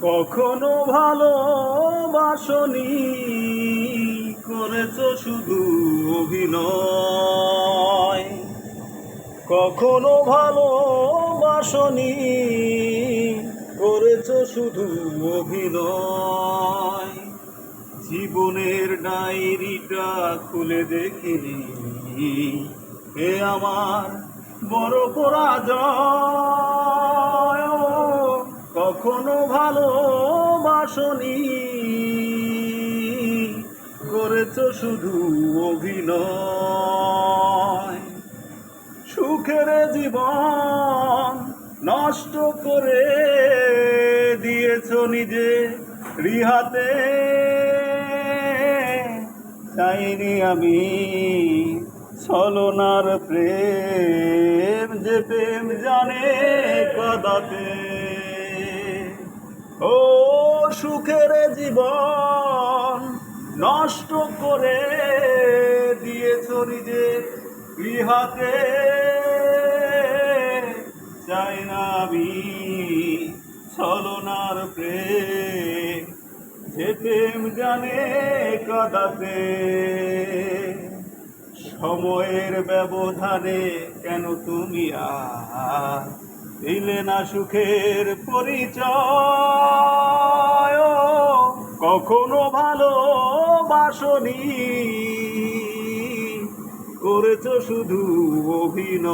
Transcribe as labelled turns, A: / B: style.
A: কখনো ভালোবাসনি, করেছো শুধু অভিনয়। কখনো ভালোবাসনি, করেছো শুধু অভিনয়। জীবনের ডায়েরিটা খুলে দেখিনি, এ আমার বড় পরাজয়। কখনো ভালোবাসনি, করেছো শুধু অভিনয়। সুখের জীবন নষ্ট করে দিয়েছো নিজে রিহাতে। চাইনি আমি ছলনার প্রেম, যে প্রেম জানে কাঁদাতে। ও সুখের জীবন নষ্ট করে দিয়েছো নিজের গৃহাতে। চাই না আমি ছলনার প্রেম, যে প্রেম জানে কাঁদাতে। সময়ের ব্যবধানে কেন তুমি আর দিলে না সুখের পরিচয়। কখনো ভালোবাসনি, করেছো শুধু অভিনয়।